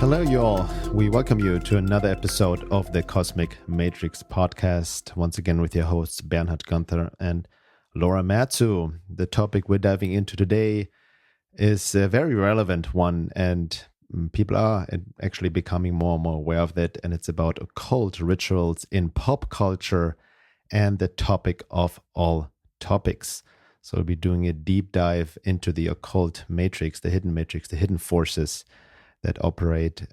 Hello, you all. We welcome you to another episode of the Cosmic Matrix podcast. Once again with your hosts, Bernhard and Laura Matsu. The topic we're diving into today is a very relevant one, and people are actually becoming more and more aware of that. And it's about occult rituals in pop culture and the topic of all topics. So we'll be doing a deep dive into the occult matrix, the hidden forces that operate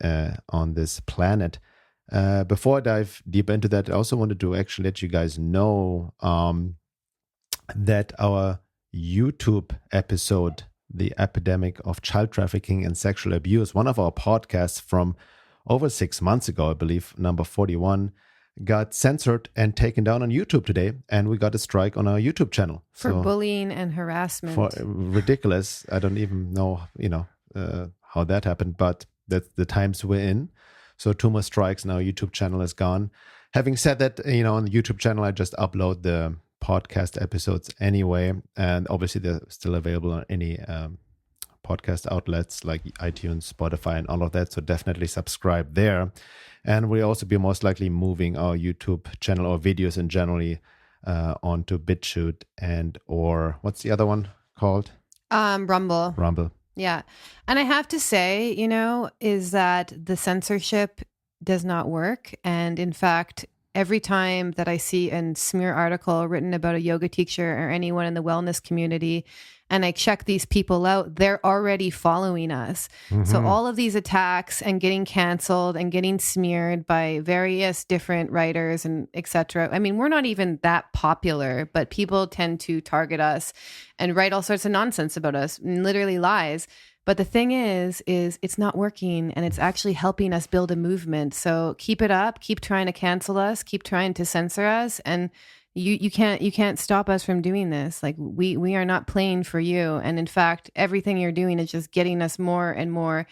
on this planet. Before I dive deep into that, I also wanted to actually let you guys know that our YouTube episode, The Epidemic of Child Trafficking and Sexual Abuse, one of our podcasts from over 6 months ago, I believe, number 41, got censored and taken down on YouTube today, and we got a strike on our YouTube channel. For bullying and harassment. For ridiculous. I don't even know, how that happened, but that's the times we're in. So 2 more strikes and our YouTube channel is gone. Having said that, on the YouTube channel, I just upload the podcast episodes anyway, and obviously they're still available on any podcast outlets like iTunes, Spotify, and all of that. So definitely subscribe there. And we'll also be most likely moving our YouTube channel or videos in generally onto BitChute or what's the other one called? Rumble. Yeah. And I have to say, is that the censorship does not work. And in fact, every time that I see a smear article written about a yoga teacher or anyone in the wellness community, and I check these people out, they're already following us. Mm-hmm. So all of these attacks and getting canceled and getting smeared by various different writers and etc. I mean, we're not even that popular, but people tend to target us and write all sorts of nonsense about us, literally lies. But the thing is it's not working, and it's actually helping us build a movement. So keep it up, keep trying to cancel us, keep trying to censor us, and you can't stop us from doing this. Like we are not playing for you. And in fact, everything you're doing is just getting us more and more.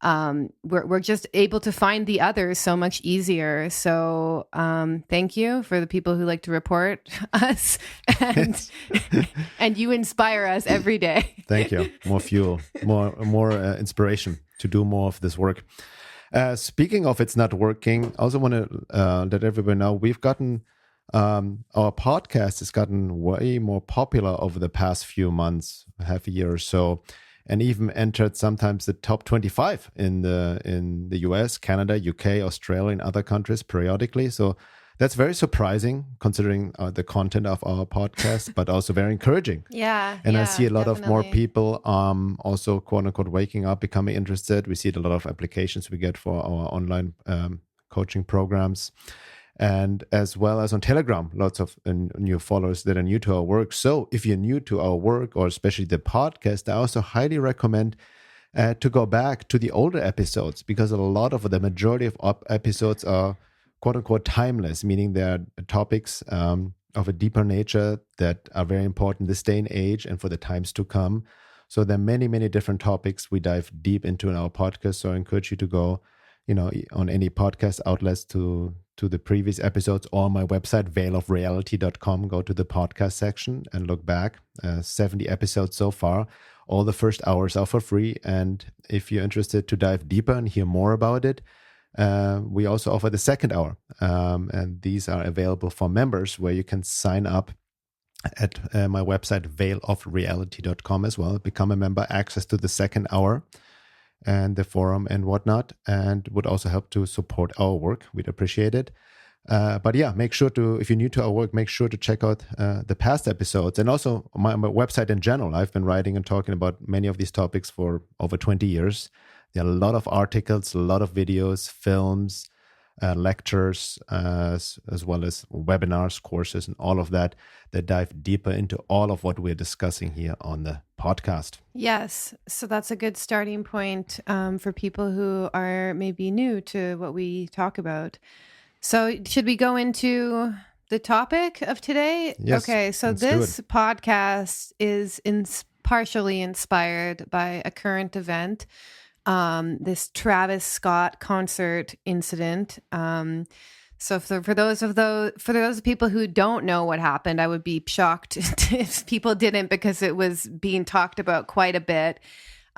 We're just able to find the others so much easier. So thank you for the people who like to report us, and you inspire us every day. Thank you. More fuel, more inspiration to do more of this work. Speaking of it's not working, I also want to let everybody know we've gotten our podcast has gotten way more popular over the past few months, half a year or so, and even entered sometimes the top 25 in the US, Canada, UK, Australia, and other countries periodically. So that's very surprising considering the content of our podcast, but also very encouraging. Yeah. And I see a lot of more people also, quote unquote, waking up, becoming interested. We see a lot of applications we get for our online coaching programs. And as well as on Telegram, lots of new followers that are new to our work. So if you're new to our work, or especially the podcast, I also highly recommend to go back to the older episodes, because the majority of episodes are quote unquote timeless, meaning they're topics of a deeper nature that are very important this day and age and for the times to come. So there are many, many different topics we dive deep into in our podcast. So I encourage you to go, on any podcast outlets to the previous episodes, or my website, veilofreality.com. Go to the podcast section and look back. 70 episodes so far. All the first hours are for free. And if you're interested to dive deeper and hear more about it, we also offer the second hour. And these are available for members, where you can sign up at my website, veilofreality.com as well. Become a member, access to the second hour and the forum and whatnot, and would also help to support our work. We'd appreciate it. But yeah, make sure to, if you're new to our work, make sure to check out the past episodes, and also my website in general. I've been writing and talking about many of these topics for over 20 years. There are a lot of articles, a lot of videos, films, lectures, as well as webinars, courses, and all of that dive deeper into all of what we're discussing here on the podcast. Yes. So that's a good starting point for people who are maybe new to what we talk about. So should we go into the topic of today? Yes. Okay. So this podcast is partially inspired by a current event, this Travis Scott concert incident. So for those people who don't know what happened, I would be shocked if people didn't, because it was being talked about quite a bit.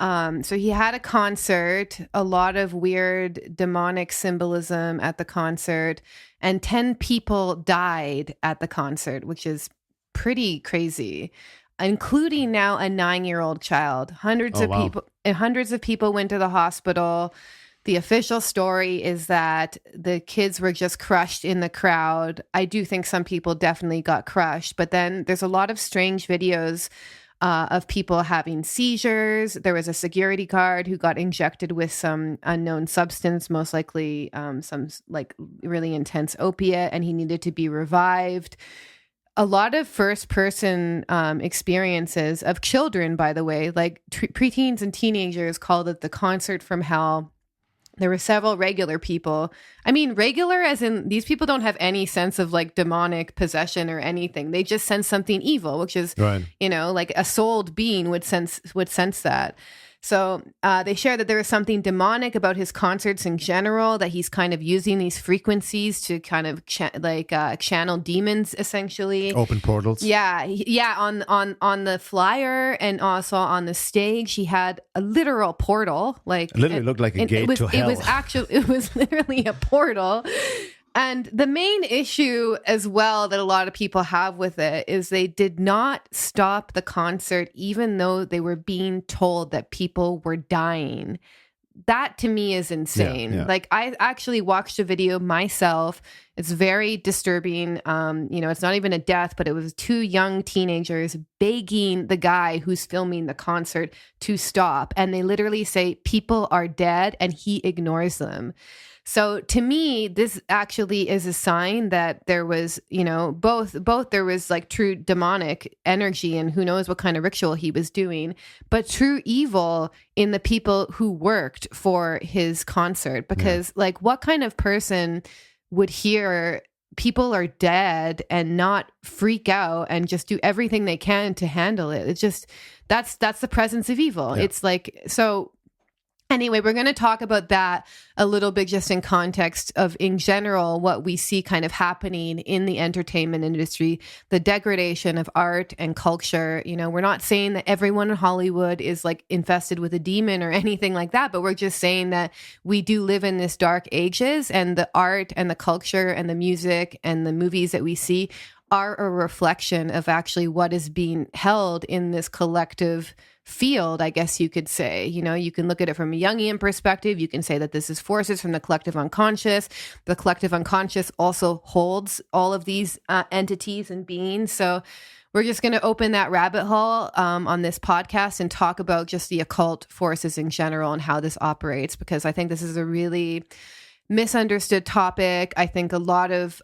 So he had a concert, a lot of weird demonic symbolism at the concert, and 10 people died at the concert, which is pretty crazy, including now a 9-year-old child. Hundreds of people went to the hospital. The official story is that the kids were just crushed in the crowd. I do think some people definitely got crushed, but then there's a lot of strange videos of people having seizures. There was a security guard who got injected with some unknown substance, most likely some like really intense opiate, and he needed to be revived. A lot of first-person experiences of children, by the way, like preteens and teenagers called it the concert from hell. There were several regular people. I mean, regular as in these people don't have any sense of like demonic possession or anything. They just sense something evil, which is, right. Like a souled being would sense that. So they share that there is something demonic about his concerts in general, that he's kind of using these frequencies to kind of channel demons, essentially. Open portals. Yeah. On the flyer and also on the stage, he had a literal portal. Like it literally looked like a gate to hell. It was literally a portal. And the main issue as well that a lot of people have with it is they did not stop the concert, even though they were being told that people were dying. That to me is insane. Yeah. Like I actually watched a video myself. It's very disturbing. It's not even a death, but it was 2 young teenagers begging the guy who's filming the concert to stop. And they literally say, people are dead, and he ignores them. So to me, this actually is a sign that there was, both there was like true demonic energy and who knows what kind of ritual he was doing, but true evil in the people who worked for his concert. Because like what kind of person would hear people are dead and not freak out and just do everything they can to handle it? It's just, that's the presence of evil. Yeah. It's like, so anyway, we're going to talk about that a little bit just in context of, in general, what we see kind of happening in the entertainment industry, the degradation of art and culture. We're not saying that everyone in Hollywood is like infested with a demon or anything like that, but we're just saying that we do live in this dark ages, and the art and the culture and the music and the movies that we see are a reflection of actually what is being held in this collective field, I guess you could say. You can look at it from a Jungian perspective. You can say that this is forces from the collective unconscious. The collective unconscious also holds all of these entities and beings. So we're just going to open that rabbit hole on this podcast and talk about just the occult forces in general and how this operates, because I think this is a really misunderstood topic. I think a lot of,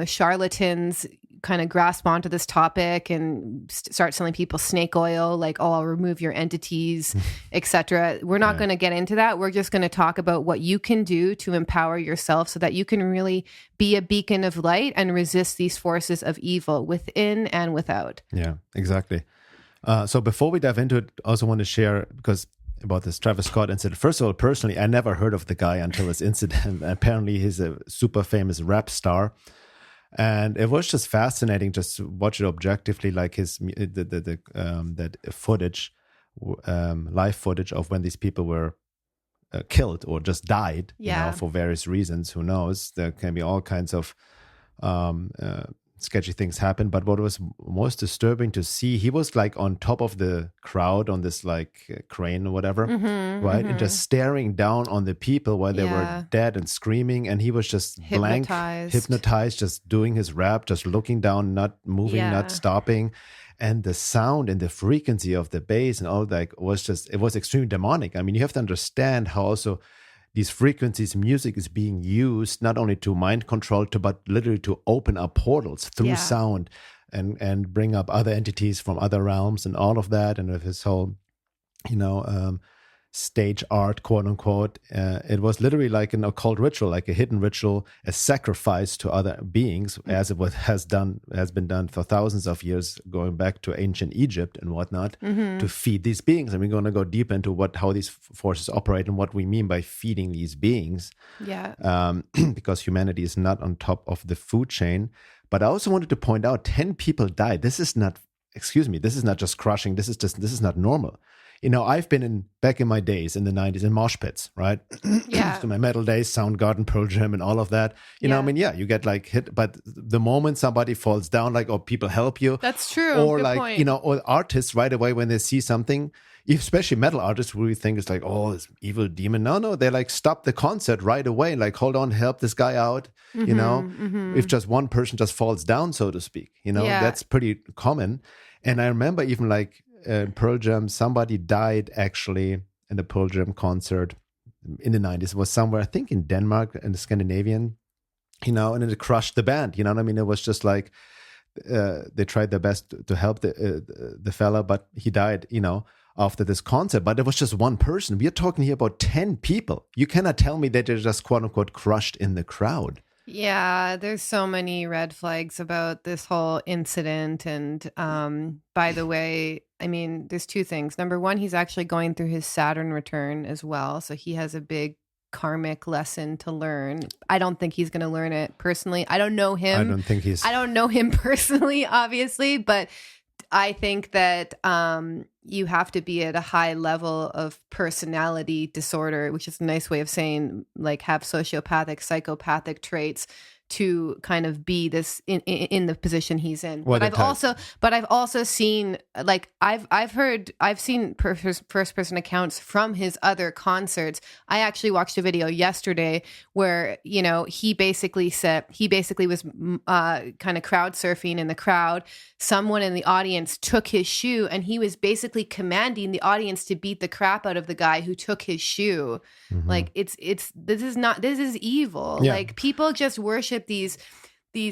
charlatans kind of grasp onto this topic and start selling people snake oil, like, oh, I'll remove your entities, etc. We're not going to get into that. We're just going to talk about what you can do to empower yourself so that you can really be a beacon of light and resist these forces of evil within and without. Yeah, exactly. So before we dive into it, I also want to share, because about this Travis Scott incident. First of all, personally, I never heard of the guy until this incident. Apparently, he's a super famous rap star. And it was just fascinating just to watch it objectively, like that footage, live footage of when these people were killed or just died, for various reasons. Who knows? There can be all kinds of sketchy things happen. But what was most disturbing to see, he was like on top of the crowd on this like crane or whatever, right? And just staring down on the people while they were dead and screaming. And he was just hypnotized, just doing his rap, just looking down, not moving, not stopping. And the sound and the frequency of the bass and all that it was extremely demonic. I mean, you have to understand how also these frequencies, music is being used not only to mind control, but literally to open up portals through sound and bring up other entities from other realms and all of that. And with his whole, stage art, quote unquote, it was literally like an occult ritual, like a hidden ritual, a sacrifice to other beings, as it has been done for thousands of years, going back to ancient Egypt and whatnot, to feed these beings. And we're going to go deep into how these forces operate and what we mean by feeding these beings. Because humanity is not on top of the food chain. But I also wanted to point out 10 people died. This is not just crushing. This is not normal. I've been back in my days in the 90s in mosh pits, right? Yeah. So my metal days, Soundgarden, Pearl Jam, and all of that. You get like hit, but the moment somebody falls down, like, or people help you. That's true. Or Good like, point. or artists right away when they see something, especially metal artists, really think it's like, oh, this evil demon. No, they like stop the concert right away. Like, hold on, help this guy out. If just one person just falls down, so to speak, that's pretty common. And I remember even like Pearl Jam, somebody died actually in the Pearl Jam concert in the 90s. It was somewhere, I think in Denmark, in the Scandinavian, and it crushed the band. You know what I mean? It was just like they tried their best to help the fella, but he died, after this concert. But it was just one person. We are talking here about 10 people. You cannot tell me that they're just quote unquote crushed in the crowd. Yeah, there's so many red flags about this whole incident. And by the way, I mean, there's two things. Number one, he's actually going through his Saturn return as well. So he has a big karmic lesson to learn. I don't think he's going to learn it personally. I don't know him. I don't know him personally, obviously, but I think that you have to be at a high level of personality disorder, which is a nice way of saying like have sociopathic, psychopathic traits to kind of be this in the position he's in. But I've also seen like I've seen first person accounts from his other concerts. I actually watched a video yesterday where he basically was kind of crowd surfing in the crowd. Someone in the audience took his shoe, and he was basically commanding the audience to beat the crap out of the guy who took his shoe. Mm-hmm. Like this is evil. Yeah. Like people just worship these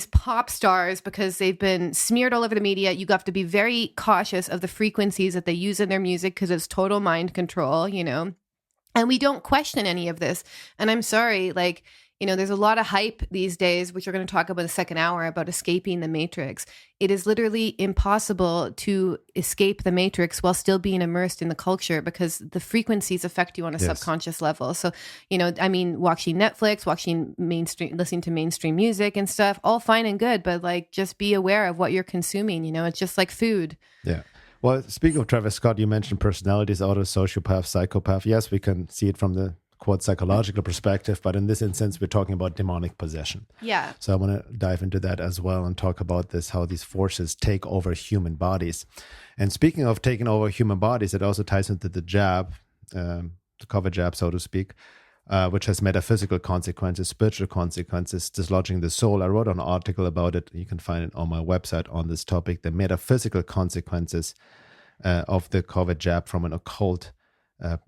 pop stars because they've been smeared all over the media. You have to be very cautious of the frequencies that they use in their music because it's total mind control, and we don't question any of this. And I'm sorry, like, there's a lot of hype these days, which we're going to talk about in the second hour, about escaping the matrix. It is literally impossible to escape the matrix while still being immersed in the culture because the frequencies affect you on a subconscious level. So, watching Netflix, listening to mainstream music and stuff, all fine and good, but like just be aware of what you're consuming. It's just like food. Yeah. Well, speaking of Travis Scott, you mentioned personalities, auto, sociopath, psychopath. Yes, we can see it from the quote psychological perspective, but in this instance we're talking about demonic possession. Yeah. So I want to dive into that as well and talk about this, how these forces take over human bodies. And speaking of taking over human bodies, it also ties into the jab, the COVID jab, so to speak, which has metaphysical consequences, spiritual consequences, dislodging the soul. I wrote an article about it. You can find it on my website on this topic, the metaphysical consequences of the COVID jab from an occult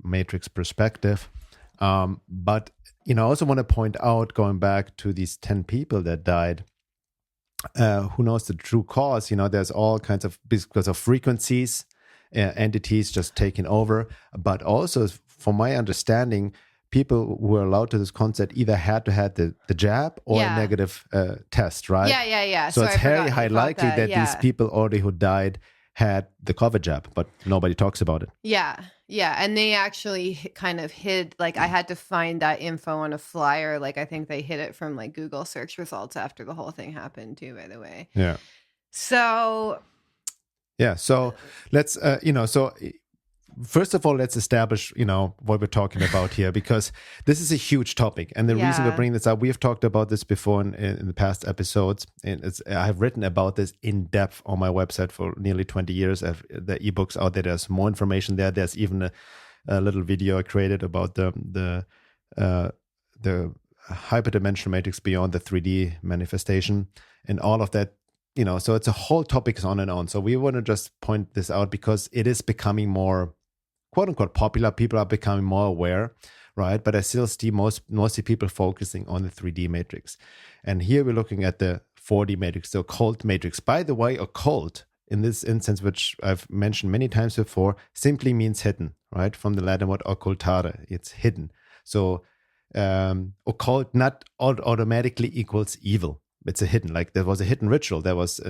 matrix perspective. But, I also want to point out, going back to these 10 people that died, who knows the true cause? There's all kinds of, because of frequencies, entities just taking over. But also, from my understanding, people who were allowed to this concert either had to have the jab or a negative test, right? Yeah. So it's very high likely that these people already who died had the COVID jab, but nobody talks about it. Yeah, and they actually kind of hid, like I had to find that info on a flyer. Like I think they hid it from like Google search results after the whole thing happened too, by the way. Yeah. So let's, first of all, let's establish, what we're talking about here, because this is a huge topic. And the reason we're bringing this up, we have talked about this before in the past episodes. And I have written about this in depth on my website for nearly 20 years. The ebooks out there, there's more information there. There's even a little video I created about the hyperdimensional matrix beyond the 3D manifestation and all of that. So it's a whole topic on and on. So we want to just point this out because it is becoming more quote unquote popular. People are becoming more aware, right? But I still see mostly people focusing on the 3D matrix. And here we're looking at the 4D matrix, the occult matrix. By the way, occult in this instance, which I've mentioned many times before, simply means hidden, right? From the Latin word occultare, it's hidden. So occult not automatically equals evil. It's a hidden, like there was a hidden ritual. There was,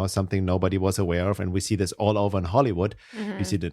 something nobody was aware of. And we see this all over in Hollywood. Mm-hmm. We see it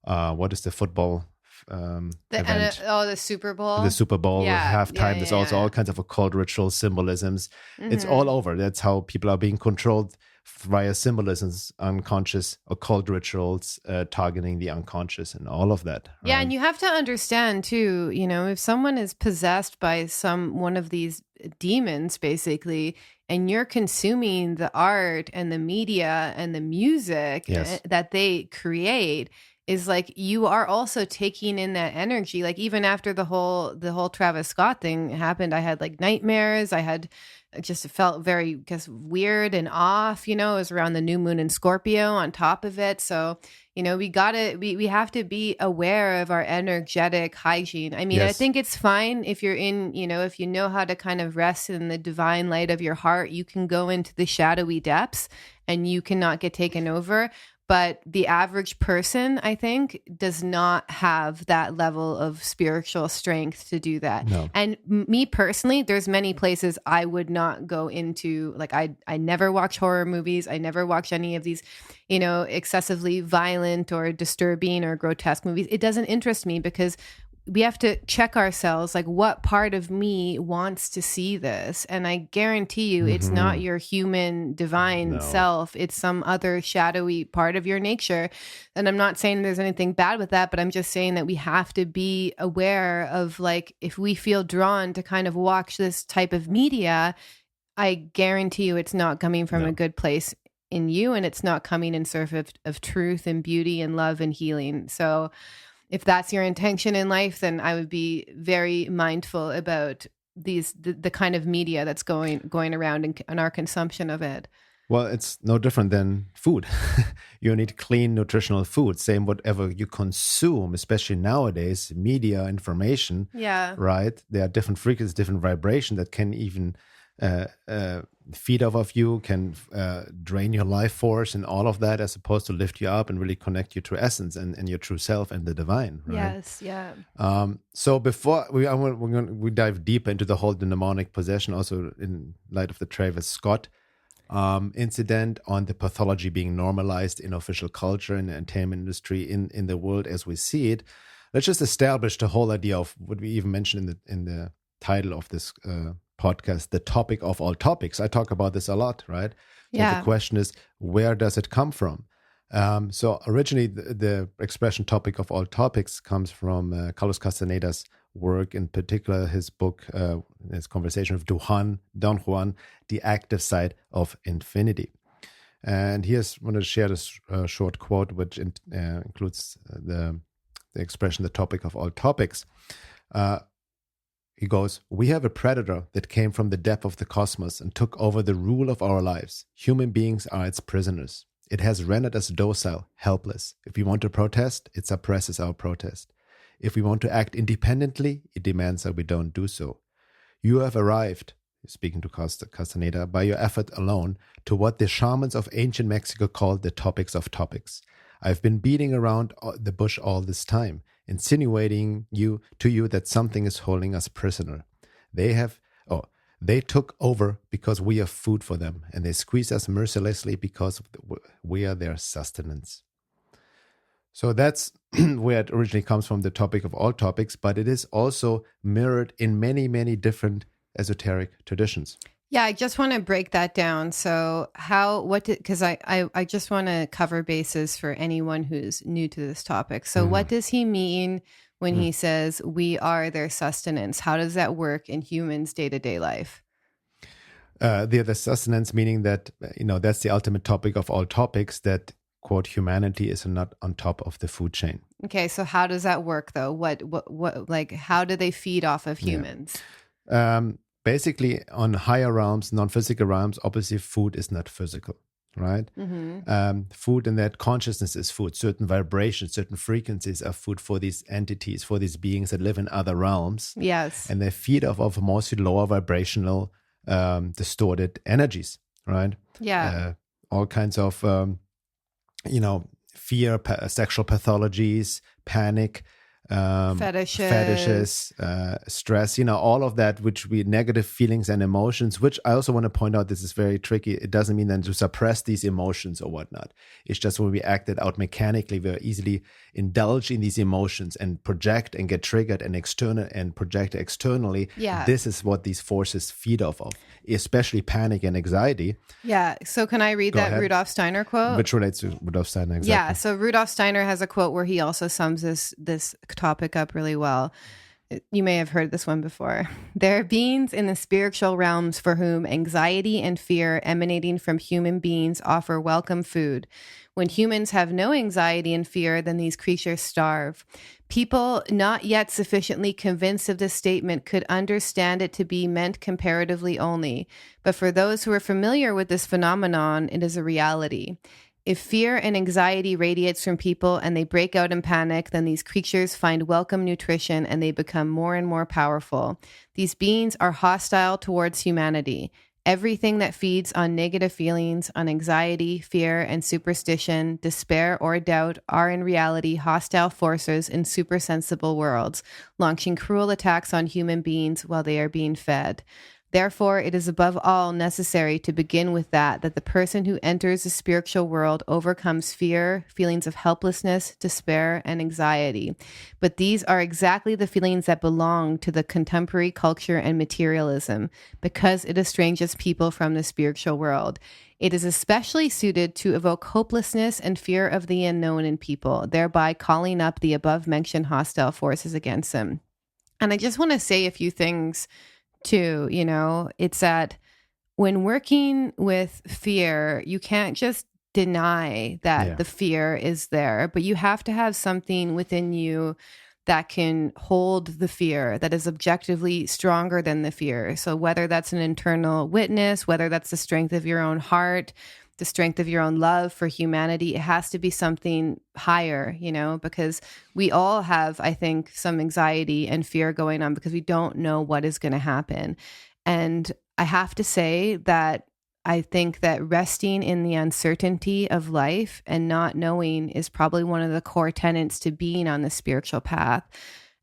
what is the football event? The Super Bowl. The Super Bowl, halftime. There's also all kinds of occult rituals, symbolisms. Mm-hmm. It's all over. That's how people are being controlled via symbolisms, unconscious occult rituals, targeting the unconscious and all of that. Right? Yeah, and you have to understand too, if someone is possessed by one of these demons, basically, and you're consuming the art and the media and the music that they create, is like you are also taking in that energy. Like even after the whole Travis Scott thing happened, I had like nightmares. I just felt very weird and off. It was around the new moon in Scorpio on top of it. So we have to be aware of our energetic hygiene. I mean, I think it's fine if you're in, if you know how to kind of rest in the divine light of your heart, you can go into the shadowy depths and you cannot get taken over. But the average person, I think, does not have that level of spiritual strength to do that. No. And me personally, there's many places I would not go into. Like I never watch horror movies. I never watch any of these, excessively violent or disturbing or grotesque movies. It doesn't interest me because we have to check ourselves, like what part of me wants to see this? And I guarantee you it's not your human divine self. It's some other shadowy part of your nature. And I'm not saying there's anything bad with that, but I'm just saying that we have to be aware of, like, if we feel drawn to kind of watch this type of media, I guarantee you it's not coming from a good place in you, and it's not coming in service of truth and beauty and love and healing. So if that's your intention in life, then I would be very mindful about the kind of media that's going around and our consumption of it. Well, it's no different than food. You need clean, nutritional food. Same whatever you consume, especially nowadays, media, information. Yeah. Right? There are different frequencies, different vibration that can even feed off of you, can drain your life force and all of that, as opposed to lift you up and really connect you to essence and your true self and the divine. Right? Yes, yeah. So before we dive deeper into the whole demonic possession, also in light of the Travis Scott incident on the pathology being normalized in official culture and the entertainment industry in the world as we see it, let's just establish the whole idea of what we even mentioned in the title of this podcast, the topic of all topics. I talk about this a lot, right? So the question is, where does it come from? So originally, the expression topic of all topics comes from Carlos Castaneda's work, in particular his book, his conversation with Don Juan, The Active Side of Infinity. And here's I want to share this short quote, which includes the expression, the topic of all topics. He goes, "We have a predator that came from the depth of the cosmos and took over the rule of our lives. Human beings are its prisoners. It has rendered us docile, helpless. If we want to protest, it suppresses our protest. If we want to act independently, it demands that we don't do so. You have arrived," speaking to Castaneda, "by your effort alone, to what the shamans of ancient Mexico called the topics of topics. I've been beating around the bush all this time, insinuating to you that something is holding us prisoner. They took over because we are food for them, and they squeeze us mercilessly because we are their sustenance." So that's where it originally comes from, the topic of all topics, but it is also mirrored in many, many different esoteric traditions. Yeah, I just want to break that down. So because I just want to cover bases for anyone who's new to this topic. So what does he mean when he says we are their sustenance? How does that work in humans' day-to-day life? The sustenance, meaning that, that's the ultimate topic of all topics, that, quote, humanity is not on top of the food chain. Okay, so how does that work though? What like, how do they feed off of humans? Basically, on higher realms, non-physical realms, obviously food is not physical, right? Food in that consciousness is food. Certain vibrations, certain frequencies are food for these entities, for these beings that live in other realms. Yes. And they feed off of mostly lower vibrational, distorted energies, right? Yeah. All kinds of, fear, sexual pathologies, panic, fetishes, stress, all of that, which we negative feelings and emotions, which I also want to point out, this is very tricky. It doesn't mean then to suppress these emotions or whatnot. It's just when we act it out mechanically, we're easily indulge in these emotions and project and get triggered and project externally. Yeah. This is what these forces feed off of, especially panic and anxiety. Yeah. So can I read that Rudolf Steiner quote? Which relates to Rudolf Steiner, exactly. Yeah. So Rudolf Steiner has a quote where he also sums this topic up really well. You may have heard this one before. There are beings in the spiritual realms for whom anxiety and fear emanating from human beings offer welcome food. When humans have no anxiety and fear, then these creatures starve. People not yet sufficiently convinced of this statement could understand it to be meant comparatively only. But for those who are familiar with this phenomenon, it is a reality. If fear and anxiety radiates from people and they break out in panic, then these creatures find welcome nutrition and they become more and more powerful. These beings are hostile towards humanity. Everything that feeds on negative feelings, on anxiety, fear, and superstition, despair, or doubt are in reality hostile forces in supersensible worlds, launching cruel attacks on human beings while they are being fed. Therefore, it is above all necessary to begin with that the person who enters the spiritual world overcomes fear, feelings of helplessness, despair, and anxiety. But these are exactly the feelings that belong to the contemporary culture and materialism, because it estranges people from the spiritual world. It is especially suited to evoke hopelessness and fear of the unknown in people, thereby calling up the above-mentioned hostile forces against them. And I just want to say a few things too, it's that when working with fear, you can't just deny that the fear is there, but you have to have something within you that can hold the fear, that is objectively stronger than the fear. So whether that's an internal witness, whether that's the strength of your own heart, the strength of your own love for humanity, it has to be something higher, because we all have, I think, some anxiety and fear going on because we don't know what is going to happen. And I have to say that I think that resting in the uncertainty of life and not knowing is probably one of the core tenets to being on the spiritual path.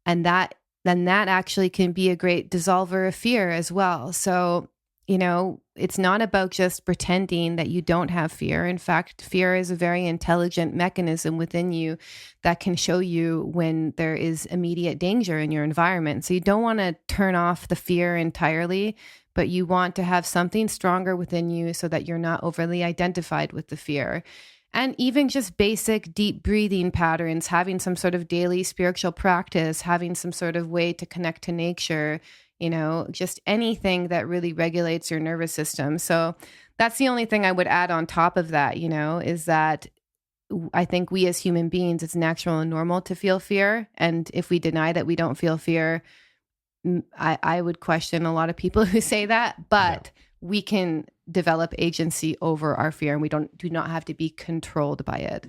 And that actually can be a great dissolver of fear as well. So it's not about just pretending that you don't have fear. In fact, fear is a very intelligent mechanism within you that can show you when there is immediate danger in your environment. So you don't want to turn off the fear entirely, but you want to have something stronger within you so that you're not overly identified with the fear. And even just basic deep breathing patterns, having some sort of daily spiritual practice, having some sort of way to connect to nature, just anything that really regulates your nervous system. So that's the only thing I would add on top of that, is that I think we as human beings, it's natural and normal to feel fear. And if we deny that we don't feel fear, I would question a lot of people who say that, but we can develop agency over our fear and we do not have to be controlled by it.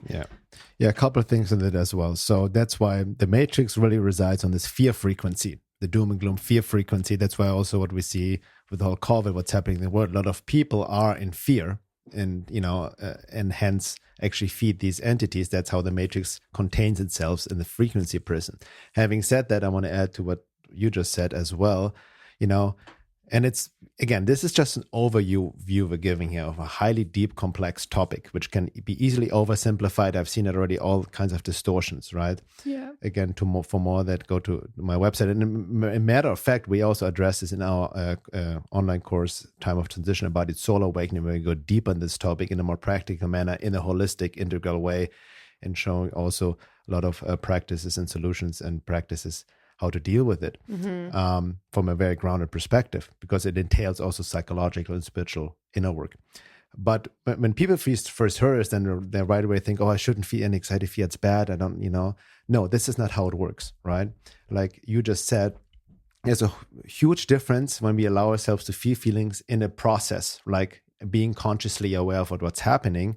Yeah, a couple of things in it as well. So that's why the matrix really resides on this fear frequency. The doom and gloom fear frequency. That's why also what we see with the whole COVID, what's happening in the world, a lot of people are in fear and, and hence actually feed these entities. That's how the matrix contains itself in the frequency prison. Having said that, I want to add to what you just said as well, and it's, again, this is just an overview we're giving here of a highly deep, complex topic, which can be easily oversimplified. I've seen it already, all kinds of distortions, right? Yeah. Again, for more that, go to my website. And a matter of fact, we also address this in our online course, Time of Transition, about its soul awakening, where we go deep on this topic in a more practical manner, in a holistic, integral way, and showing also a lot of practices and solutions and practices how to deal with it from a very grounded perspective, because it entails also psychological and spiritual inner work. But when people first hear us, then they right away think, I shouldn't feel any anxiety, fear, it's bad. I don't, No, this is not how it works, right? Like you just said, there's a huge difference when we allow ourselves to feel feelings in a process, like being consciously aware of what's happening,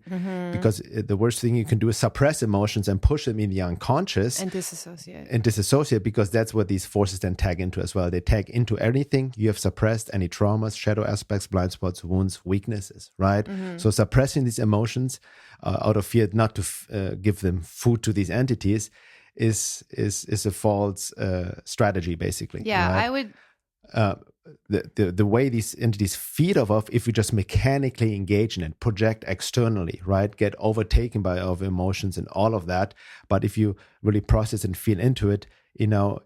because the worst thing you can do is suppress emotions and push them in the unconscious and disassociate, because that's what these forces then tag into as well. They tag into anything you have suppressed, any traumas, shadow aspects, blind spots, wounds, weaknesses, right? So suppressing these emotions out of fear not to give them food to these entities is a false strategy, basically. Yeah, right? I would. The way these entities feed off of, if we just mechanically engage in it, project externally, right, get overtaken by our emotions and all of that. But if you really process and feel into it, in a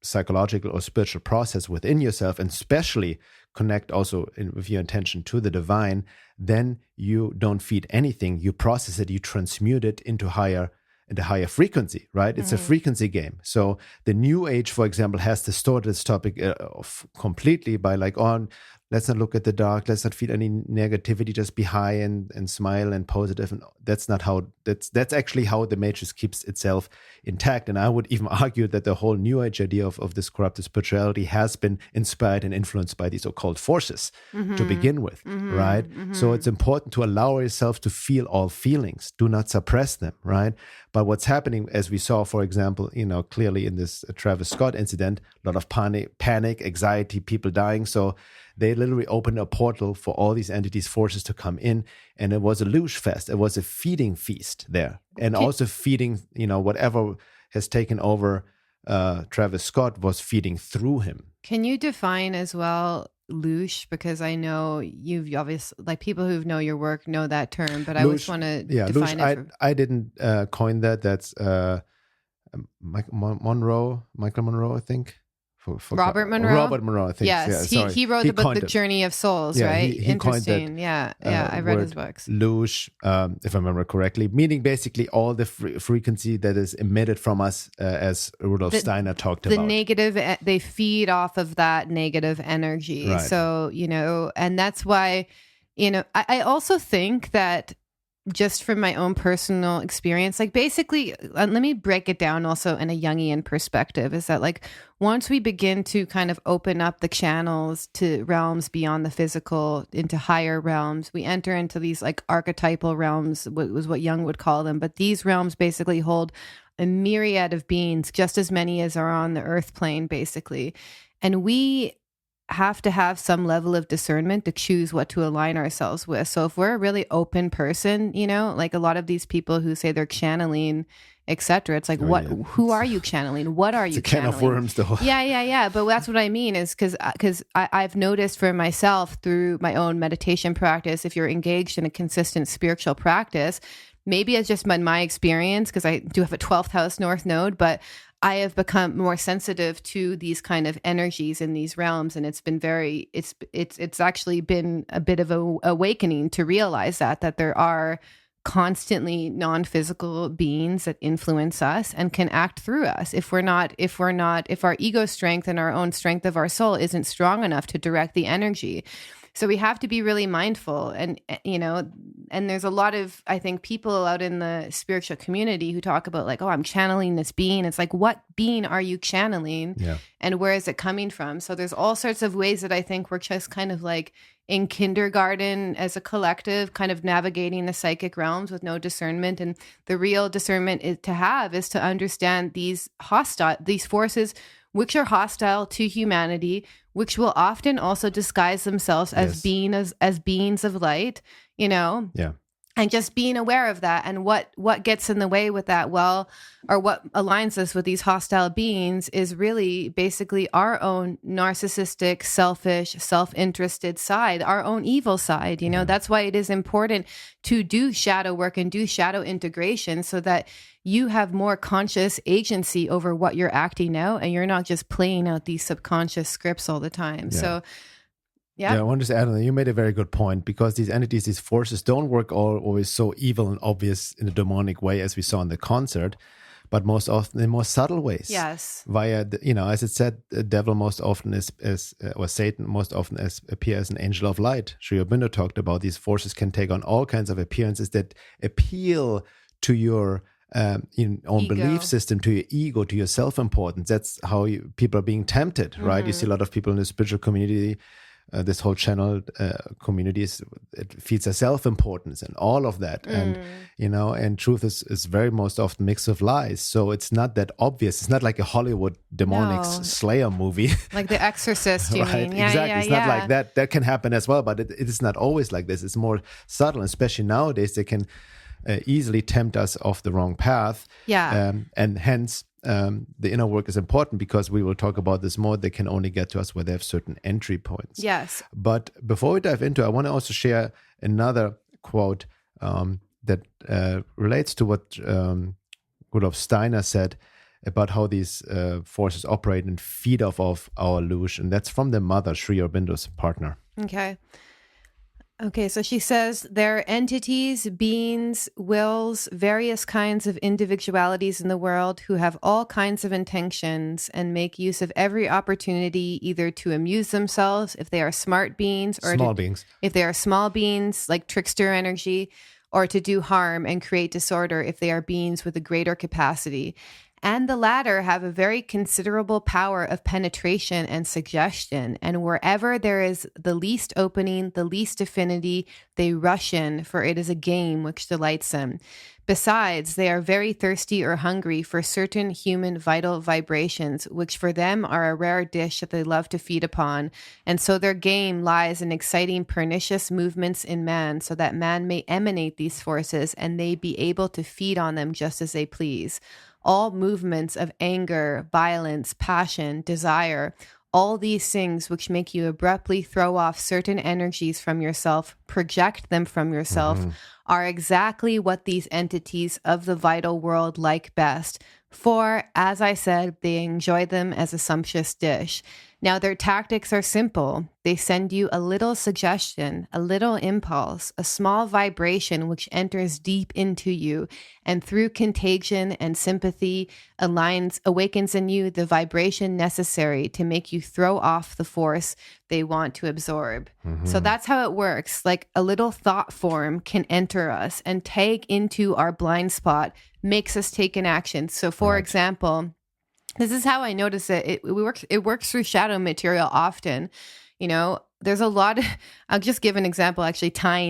psychological or spiritual process within yourself, and especially connect also with your intention to the divine, then you don't feed anything. You process it, you transmute it into higher frequency, right? It's a frequency game. So the New Age, for example, has distorted this topic completely by like, oh, let's not look at the dark, let's not feel any negativity, just be high and smile and positive. And that's not how, that's actually how the matrix keeps itself intact. And I would even argue that the whole New Age idea of this corrupted spirituality has been inspired and influenced by these occult forces to begin with, right? So it's important to allow yourself to feel all feelings, do not suppress them, right? But what's happening, as we saw, for example, clearly in this Travis Scott incident, a lot of panic, anxiety, people dying. So they literally opened a portal for all these entities, forces to come in. And it was a luge fest. It was a feeding feast there. And also feeding, whatever has taken over Travis Scott was feeding through him. Can you define as well luge? Because I know you've obviously, like, people who know your work know that term, but I always want to define luge, it. I didn't coin that. That's Michael Monroe, I think. Robert Monroe? Robert Monroe, I think. Yes, yeah, he wrote the book The Journey of Souls, right? He coined Interesting. that, I read his books. Luge, if I remember correctly, meaning basically all the frequency that is emitted from us, as Rudolf Steiner talked about. The negative, they feed off of that negative energy. Right. So, and that's why, I also think that, just from my own personal experience, like, basically, let me break it down also in a Jungian perspective, is that, like, once we begin to kind of open up the channels to realms beyond the physical, into higher realms, we enter into these like archetypal realms, was what Jung would call them. But these realms basically hold a myriad of beings, just as many as are on the earth plane, basically. And we have to have some level of discernment to choose what to align ourselves with. So if we're a really open person, like a lot of these people who say they're channeling, etc., it's like, who are you channeling? What are you channeling? It's a can of worms, though. Yeah. But that's what I mean, is because I've noticed for myself through my own meditation practice, if you're engaged in a consistent spiritual practice, maybe it's just been my experience, because I do have a 12th house North Node, but I have become more sensitive to these kind of energies in these realms, and it's been it's actually been a bit of a awakening to realize that there are constantly non-physical beings that influence us and can act through us if our ego strength and our own strength of our soul isn't strong enough to direct the energy. So we have to be really mindful, and and there's a lot of, I think, people out in the spiritual community who talk about like, oh, I'm channeling this being. It's like, what being are you channeling? Yeah. And where is it coming from? So there's all sorts of ways that I think we're just kind of like in kindergarten as a collective, kind of navigating the psychic realms with no discernment. And the real discernment is to understand these forces which are hostile to humanity, which will often also disguise themselves as beings of light, Yeah. And just being aware of that, and what gets in the way with that, or what aligns us with these hostile beings, is really basically our own narcissistic, selfish, self-interested side, our own evil side. That's why it is important to do shadow work and do shadow integration, so that you have more conscious agency over what you're acting out, and you're not just playing out these subconscious scripts all the time. Yeah. So yeah, I want to add on that. You made a very good point, because these entities, these forces don't work always so evil and obvious in a demonic way as we saw in the concert, but most often in more subtle ways. Yes. Via, as it said, the devil most often or Satan most often appears as an angel of light. Sri Aurobindo talked about these forces can take on all kinds of appearances that appeal to your own ego. belief system, to your ego, to your self-importance. That's how people are being tempted, right? You see a lot of people in the spiritual community, this whole channel communities, it feeds a self-importance and all of that. And, and truth is very most often mixed with lies. So it's not that obvious. It's not like a Hollywood demonic slayer movie. Like The Exorcist, you right? mean? Yeah, exactly. It's not like that. That can happen as well, but it is not always like this. It's more subtle, especially nowadays. They can easily tempt us off the wrong path. Yeah. And hence, the inner work is important, because we will talk about this more. They can only get to us where they have certain entry points. Yes. But before we dive into it, I want to also share another quote that relates to what Rudolf Steiner said about how these forces operate and feed off of our illusion. That's from the mother, Sri Aurobindo's partner. Okay, so she says there are entities, beings, wills, various kinds of individualities in the world who have all kinds of intentions and make use of every opportunity either to amuse themselves if they are smart beings, or small beings, if they are small beings like trickster energy, or to do harm and create disorder if they are beings with a greater capacity. And the latter have a very considerable power of penetration and suggestion. And wherever there is the least opening, the least affinity, they rush in, for it is a game which delights them. Besides, they are very thirsty or hungry for certain human vital vibrations, which for them are a rare dish that they love to feed upon. And so their game lies in exciting pernicious movements in man, so that man may emanate these forces and they be able to feed on them just as they please. All movements of anger, violence, passion, desire, all these things which make you abruptly throw off certain energies from yourself, project them from yourself, are exactly what these entities of the vital world like best. For, as I said, they enjoy them as a sumptuous dish. Now, their tactics are simple. They send you a little suggestion, a little impulse, a small vibration which enters deep into you, and through contagion and sympathy awakens in you the vibration necessary to make you throw off the force they want to absorb. So that's how it works. Like a little thought form can enter us and tag into our blind spot, makes us take an action. So for example, this is how I notice it. It works through shadow material often. You know, there's a lot of, I'll just give an example, actually tying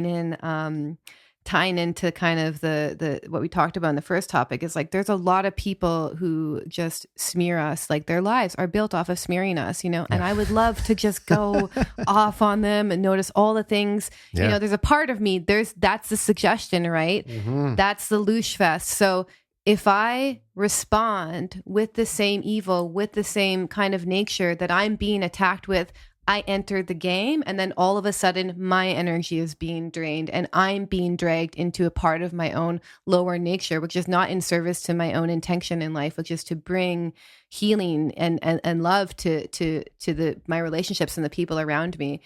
into kind of the what we talked about in the first topic is like, there's a lot of people who just smear us, like their lives are built off of smearing us, you know, and I would love to just go off on them and notice all the things, you know, there's a part of me, that's the suggestion, right? That's the loosh fest. So if I respond with the same evil, with the same kind of nature that I'm being attacked with, I enter the game, and then all of a sudden my energy is being drained and I'm being dragged into a part of my own lower nature, which is not in service to my own intention in life, which is to bring healing and love to my relationships and the people around me,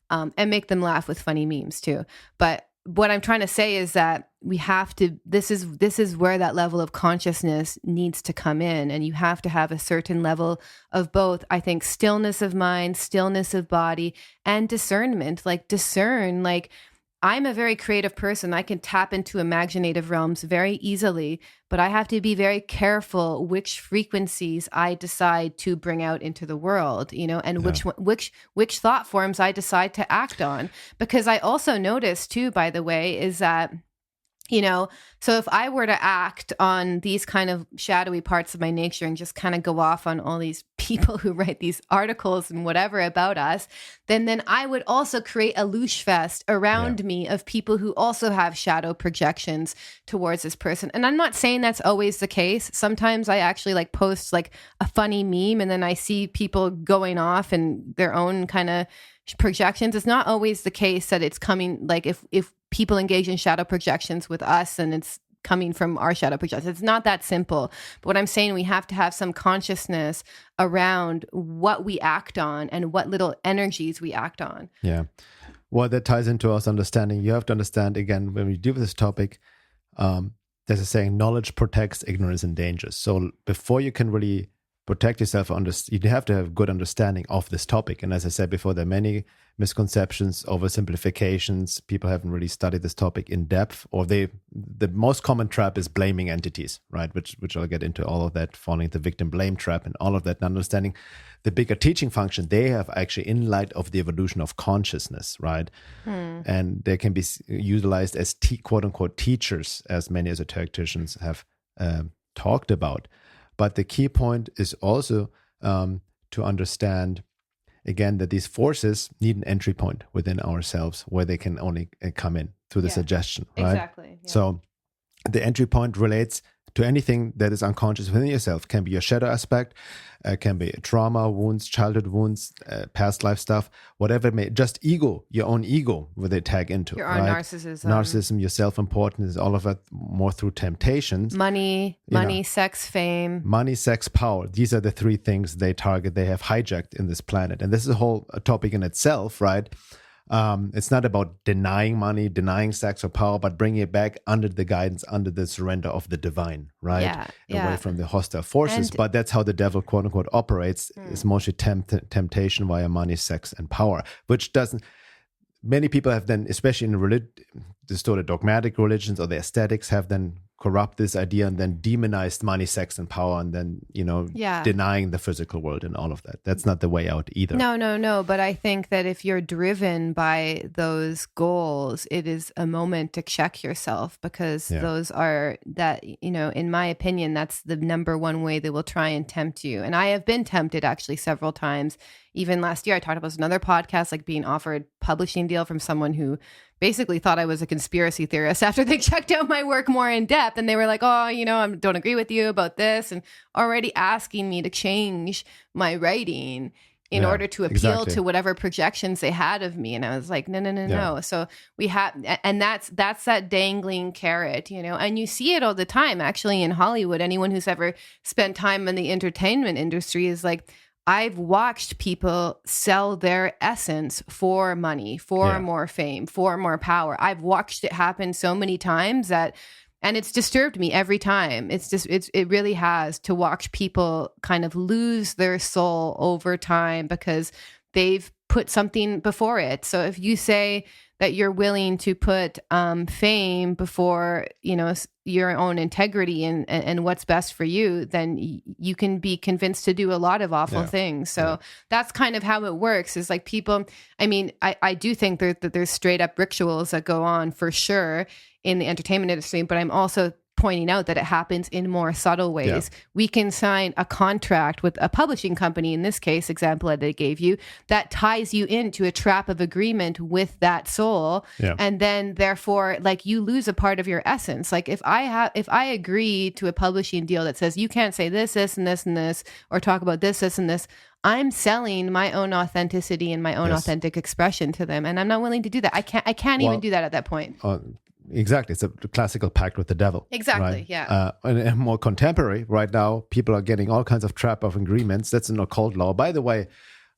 and make them laugh with funny memes too. But what I'm trying to say is that we have to, this is where that level of consciousness needs to come in. And you have to have a certain level of both, I think, stillness of mind, stillness of body, and discernment. Like discern, like I'm a very creative person. I can tap into imaginative realms very easily, but I have to be very careful which frequencies I decide to bring out into the world, you know, and which thought forms I decide to act on. Because I also notice too, by the way, is that, you know, so if I were to act on these kind of shadowy parts of my nature and just kind of go off on all these people who write these articles and whatever about us, then I would also create a loosh fest around me of people who also have shadow projections towards this person. And I'm not saying that's always the case. Sometimes I actually like post like a funny meme and then I see people going off and their own kind of projections. It's not always the case that it's coming, like if people engage in shadow projections with us and it's coming from our shadow projections. It's not that simple. But what I'm saying, we have to have some consciousness around what we act on and what little energies we act on. Yeah. Well, that ties into us understanding. You have to understand, again, when we do this topic, there's a saying, knowledge protects, ignorance endangers. So before you can really protect yourself, you have to have good understanding of this topic. And as I said before, there are many misconceptions, oversimplifications. People haven't really studied this topic in depth, or the most common trap is blaming entities, right? Which I'll get into all of that, falling into the victim blame trap and all of that, and understanding the bigger teaching function they have actually in light of the evolution of consciousness, right? And they can be utilized as quote unquote teachers, as many esoteric teachers have talked about. But the key point is also to understand, again, that these forces need an entry point within ourselves where they can only come in through the suggestion, right? Exactly. Yeah. So the entry point relates to anything that is unconscious within yourself. Can be your shadow aspect, can be trauma, wounds, childhood wounds, past life stuff, whatever it may, just ego, your own ego, where they tag into. Your own narcissism. Narcissism, your self-importance, all of it, more through temptations. Money, sex, fame. Money, sex, power. These are the three things they target, they have hijacked in this planet. And this is a whole topic in itself, right? It's not about denying money, denying sex or power, but bringing it back under the guidance, under the surrender of the divine, right? Away from the hostile forces. But that's how the devil, quote unquote, operates. Is mostly temptation via money, sex, and power, which doesn't. Many people have then, especially in distorted dogmatic religions or the aesthetics, have then corrupt this idea and then demonized money, sex, and power, and then, denying the physical world and all of that. That's not the way out either. No. But I think that if you're driven by those goals, it is a moment to check yourself, because those are that, in my opinion, that's the number one way they will try and tempt you. And I have been tempted actually several times. Even last year, I talked about another podcast, like being offered publishing deal from someone who basically thought I was a conspiracy theorist after they checked out my work more in depth. And they were like, oh, I don't agree with you about this. And already asking me to change my writing in order to appeal to whatever projections they had of me. And I was like, no. So we have, and that's that dangling carrot, and you see it all the time, actually, in Hollywood. Anyone who's ever spent time in the entertainment industry is like, I've watched people sell their essence for money, for more fame, for more power. I've watched it happen so many times and it's disturbed me every time. It really has, to watch people kind of lose their soul over time because they've put something before it. So if you say that you're willing to put fame before, your own integrity and what's best for you, then you can be convinced to do a lot of awful things. So that's kind of how it works, is like people, I do think that there's straight up rituals that go on for sure in the entertainment industry, but I'm also pointing out that it happens in more subtle ways. We can sign a contract with a publishing company, in this case, example that I gave you, that ties you into a trap of agreement with that soul. And then therefore, like, you lose a part of your essence. Like if I agree to a publishing deal that says you can't say this, and this, and this, or talk about this, and this, I'm selling my own authenticity and my own authentic expression to them. And I'm not willing to do that. I can't even do that at that point. Exactly. It's a classical pact with the devil. Exactly, right? And more contemporary, right now, people are getting all kinds of trap of agreements. That's an occult law. By the way,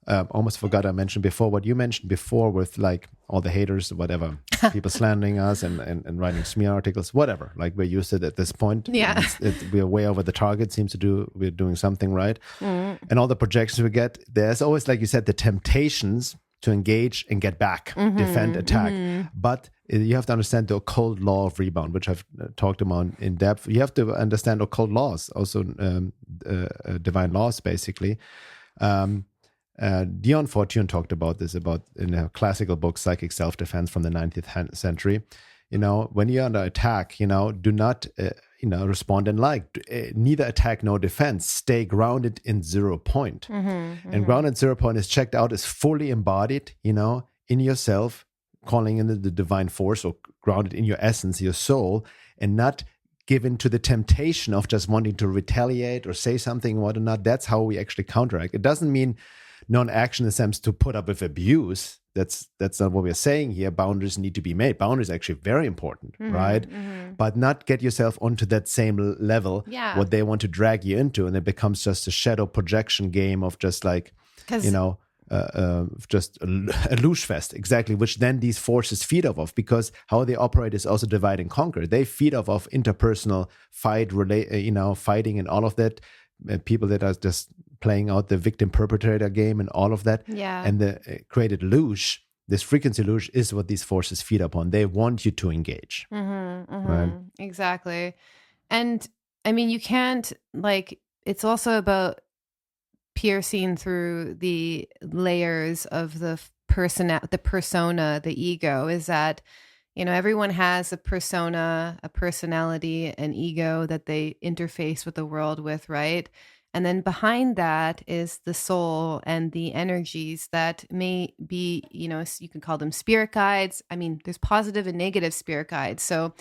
almost forgot I mentioned before what you mentioned before with like all the haters, whatever, people slandering us and writing smear articles, whatever. Like we're used to it at this point. We're way over the target. We're doing something right. And all the projections we get, there's always, like you said, the temptations to engage and get back, defend, attack. But you have to understand the occult law of rebound, which I've talked about in depth. You have to understand occult laws, also divine laws, basically. Dion Fortune talked about this in a classical book, Psychic Self-Defense from the 19th century. When you're under attack, do not respond in neither attack nor defense. Stay grounded in 0 point. And grounded 0 point is checked out as fully embodied, in yourself, calling in the divine force, or grounded in your essence, your soul, and not given to the temptation of just wanting to retaliate or say something, whatnot. That's how we actually counteract. It doesn't mean non-action attempts to put up with abuse. That's not what we're saying here. Boundaries need to be made. Boundaries are actually very important, right? But not get yourself onto that same level, what they want to drag you into. And it becomes just a shadow projection game of just like, just a luge fest, exactly, which then these forces feed off of, because how they operate is also divide and conquer. They feed off of interpersonal fighting and all of that. People that are just playing out the victim perpetrator game and all of that. And the created luge, this frequency luge, is what these forces feed upon. They want you to engage. Right? Exactly. And you can't, it's also about piercing through the layers of the persona, the ego, is that, everyone has a persona, a personality, an ego that they interface with the world with, right? And then behind that is the soul and the energies that may be, you can call them spirit guides. There's positive and negative spirit guides. So,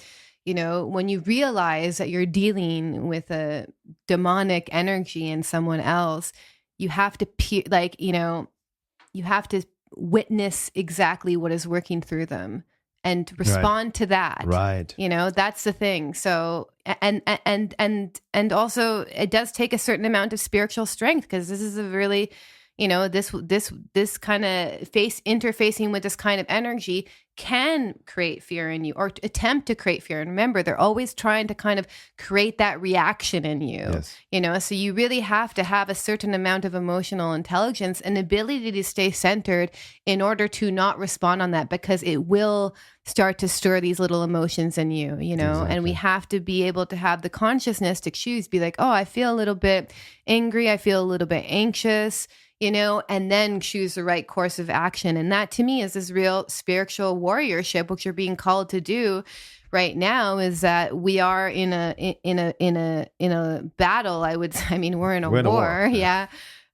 when you realize that you're dealing with a demonic energy in someone else, you have to you have to witness exactly what is working through them and respond to that. Right. That's the thing. So, and also it does take a certain amount of spiritual strength, because this is a really, this kind of interfacing with this kind of energy can create fear in you, or attempt to create fear. And remember, they're always trying to kind of create that reaction in you, so you really have to have a certain amount of emotional intelligence and ability to stay centered in order to not respond on that, because it will start to stir these little emotions in you, Exactly. And we have to be able to have the consciousness to choose, be like, oh, I feel a little bit angry, I feel a little bit anxious, and then choose the right course of action. And that to me is this real spiritual warriorship, which you're being called to do right now, is that we are in a battle. We're in a war. Yeah.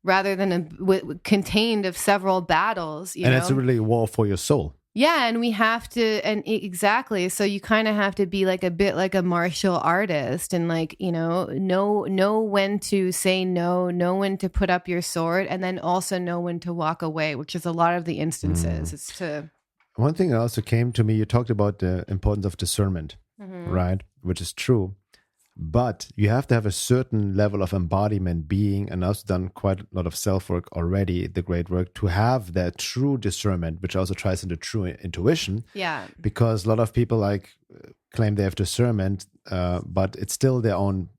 Rather than contained of several battles, and it's really a war for your soul. Yeah, and we have to, and exactly. So you kind of have to be like a bit like a martial artist, and know when to say no, know when to put up your sword, and then also know when to walk away, which is a lot of the instances. It's to. One thing that also came to me, you talked about the importance of discernment, right? Which is true. But you have to have a certain level of embodiment being, and I've done quite a lot of self-work already, the great work, to have that true discernment, which also ties into true intuition. Yeah. Because a lot of people claim they have discernment, but it's still their own,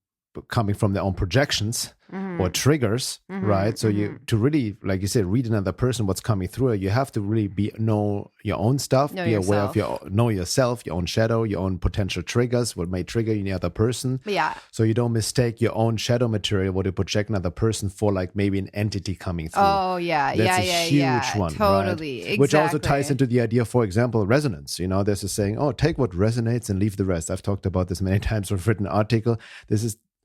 coming from their own projections or triggers, right? So you, to really, like you said, read another person, what's coming through it, you have to really know your own stuff, be aware of know yourself, your own shadow, your own potential triggers, what may trigger you in the other person. Yeah. So you don't mistake your own shadow material, what you project another person for, like maybe an entity coming through. Oh, yeah. That's a huge one. Totally. Right? Exactly. Which also ties into the idea, for example, resonance. There's a saying, oh, take what resonates and leave the rest. I've talked about this many times. I've written an article.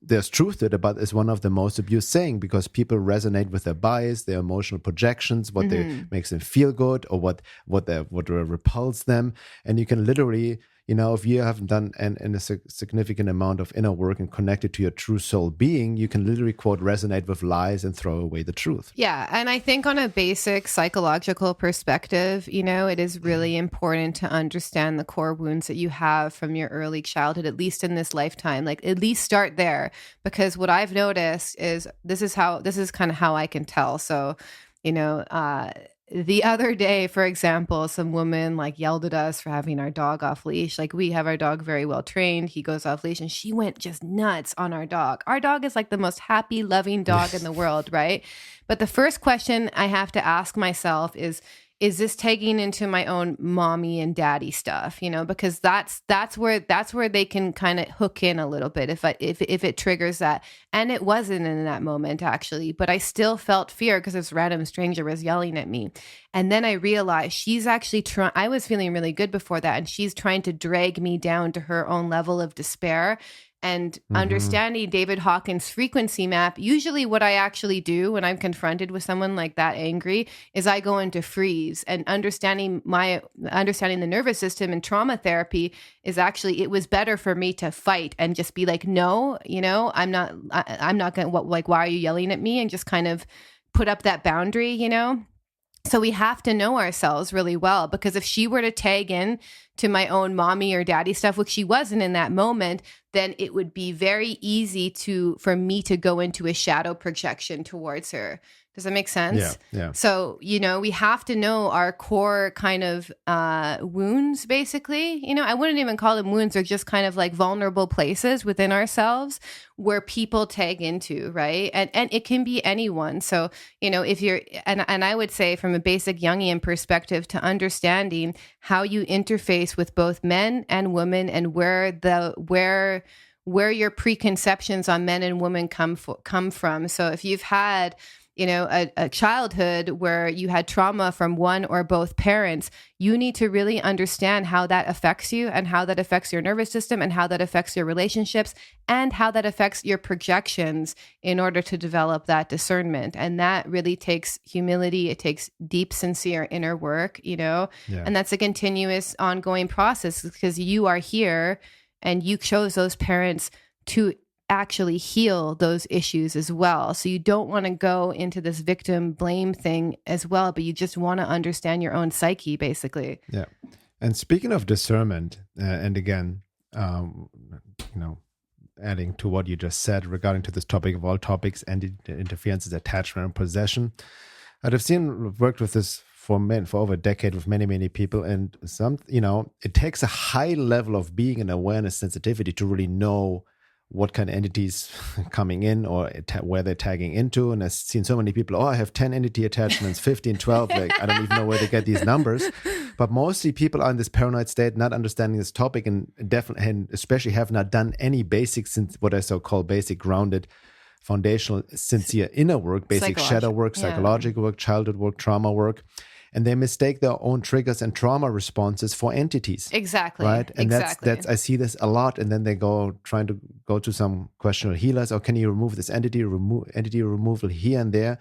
There's truth to it, but it's one of the most abused saying, because people resonate with their bias, their emotional projections, what makes them feel good, or what repulse them. And you can literally, if you haven't done a significant amount of inner work and connected to your true soul being, you can literally, quote, resonate with lies and throw away the truth. Yeah. And I think on a basic psychological perspective, it is really important to understand the core wounds that you have from your early childhood, at least in this lifetime. Like, at least start there, because what I've noticed is this is kind of how I can tell. So, the other day, for example, some woman yelled at us for having our dog off leash. We have our dog very well trained. He goes off leash, and she went just nuts on our dog. Our dog is the most happy, loving dog in the world, right? But the first question I have to ask myself is this tagging into my own mommy and daddy stuff, because that's where they can kind of hook in a little bit if it triggers that. And it wasn't in that moment, actually, but I still felt fear because this random stranger was yelling at me. And then I realized she's actually I was feeling really good before that, and she's trying to drag me down to her own level of despair. And understanding David Hawkins' frequency map, usually what I actually do when I'm confronted with someone like that angry is I go into freeze. And understanding the nervous system and trauma therapy is actually, it was better for me to fight and just be like, no, I'm not going to, why are you yelling at me? And just kind of put up that boundary, So we have to know ourselves really well, because if she were to tag in to my own mommy or daddy stuff, which she wasn't in that moment, then it would be very easy for me to go into a shadow projection towards her. Does that make sense? Yeah. So, we have to know our core kind of wounds, basically. I wouldn't even call them wounds. They're just kind of vulnerable places within ourselves where people tag into, right? And it can be anyone. So, if you're, and I would say from a basic Jungian perspective, to understanding how you interface with both men and women, and where your preconceptions on men and women come from. So if you've had a childhood where you had trauma from one or both parents, you need to really understand how that affects you, and how that affects your nervous system, and how that affects your relationships, and how that affects your projections in order to develop that discernment. And that really takes humility. It takes deep, sincere inner work, and that's a continuous ongoing process, because you are here and you chose those parents to actually heal those issues as well. So you don't want to go into this victim blame thing as well, but you just want to understand your own psyche, basically. Yeah. And speaking of discernment, and again, adding to what you just said regarding to this topic of all topics, and interference is attachment and possession. I've worked with this for over a decade with many, many people. And it takes a high level of being and awareness sensitivity to really know what kind of entities coming in or where they're tagging into. And I've seen so many people, I have 10 entity attachments, 15, 12. Like, I don't even know where they get these numbers. But mostly people are in this paranoid state, not understanding this topic, and definitely, and especially have not done any basic, what I so-call basic, grounded, foundational, sincere inner work, basic shadow work, psychological work, childhood work, trauma work. And they mistake their own triggers and trauma responses for entities. Exactly. Right. And that's I see this a lot. And then they trying to go to some questionable healers. Or can you remove this entity? Entity removal here and there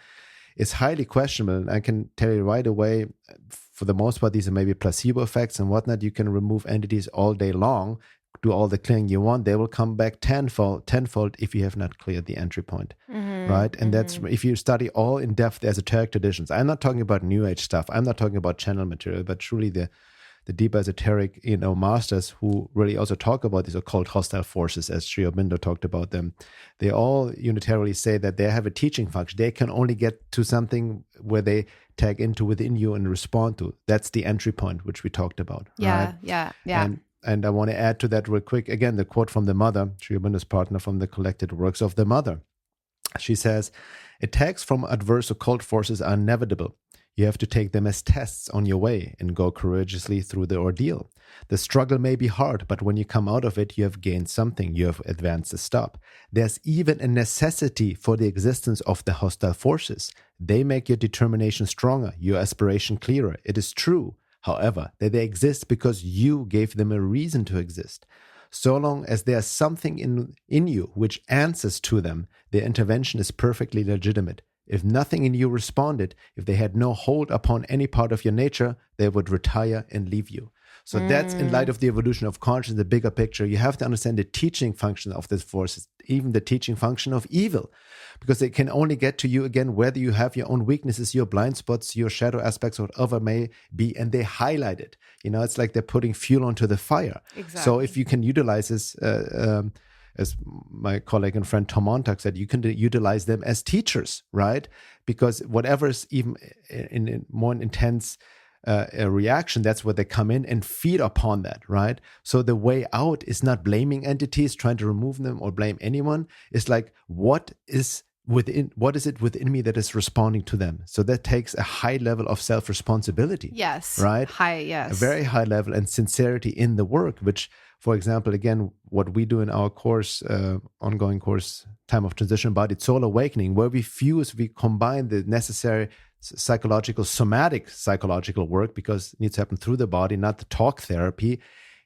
is highly questionable. And I can tell you right away, for the most part, these are maybe placebo effects and whatnot. You can remove entities all day long, do all the clearing you want. They will come back tenfold if you have not cleared the entry point. Right. And that's if you study all in depth esoteric traditions. I'm not talking about New Age stuff. I'm not talking about channel material, but truly the deep esoteric, masters who really also talk about these occult hostile forces, as Sri Aurobindo talked about them. They all unitarily say that they have a teaching function. They can only get to something where they tag into within you and respond to. That's the entry point, which we talked about. Yeah, right? yeah. And I want to add to that real quick. Again, the quote from the mother, Sri Aurobindo's partner, from the Collected Works of the Mother. She says, attacks from adverse occult forces are inevitable. You have to take them as tests on your way and go courageously through the ordeal. The struggle may be hard, but when you come out of it, you have gained something. You have advanced a step. There's even a necessity for the existence of the hostile forces. They make your determination stronger, your aspiration clearer. It is true, however, that they exist because you gave them a reason to exist. So long as there's something in you which answers to them, their intervention is perfectly legitimate. If nothing in you responded, if they had no hold upon any part of your nature, they would retire and leave you. So that's in light of the evolution of consciousness, the bigger picture. You have to understand the teaching function of these forces, even the teaching function of evil, because they can only get to you, again, whether you have your own weaknesses, your blind spots, your shadow aspects, whatever may be, and they highlight it. It's like they're putting fuel onto the fire. Exactly. So if you can utilize this, as my colleague and friend Tom Montag said, you can utilize them as teachers, right? Because whatever is even in more intense a reaction, that's where they come in and feed upon that, right? So the way out is not blaming entities, trying to remove them or blame anyone. It's like, what is it within me that is responding to them? So that takes a high level of self-responsibility. Yes. Right? Yes. A very high level, and sincerity in the work, which, for example, again, what we do in our course, ongoing course, Time of Transition, Embodied Soul Awakening, where we combine the necessary somatic psychological work, because it needs to happen through the body, not the talk therapy,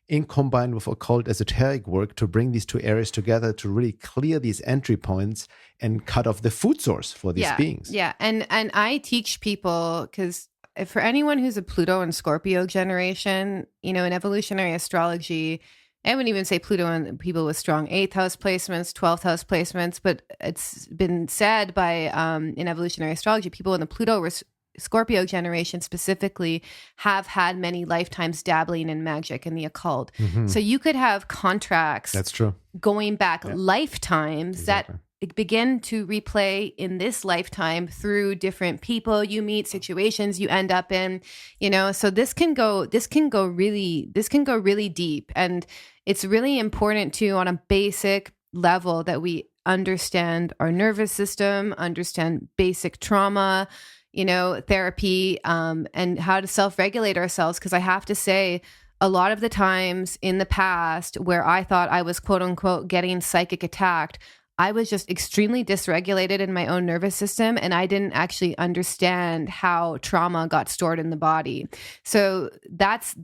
in combined with occult esoteric work to bring these two areas together to really clear these entry points and cut off the food source for these beings. Yeah. And I teach people, because for anyone who's a Pluto and Scorpio generation, in evolutionary astrology, I wouldn't even say Pluto and people with strong 8th house placements, 12th house placements, but it's been said by, in evolutionary astrology, people in the Pluto Scorpio generation specifically have had many lifetimes dabbling in magic and the occult. So you could have contracts. That's true. Going back lifetimes that begin to replay in this lifetime through different people you meet, situations you end up in, so this can go really deep. And it's really important too, on a basic level, that we understand our nervous system, understand basic trauma, therapy, and how to self-regulate ourselves. Because I have to say, a lot of the times in the past where I thought I was quote unquote getting psychic attacked, I was just extremely dysregulated in my own nervous system, and I didn't actually understand how trauma got stored in the body. So that's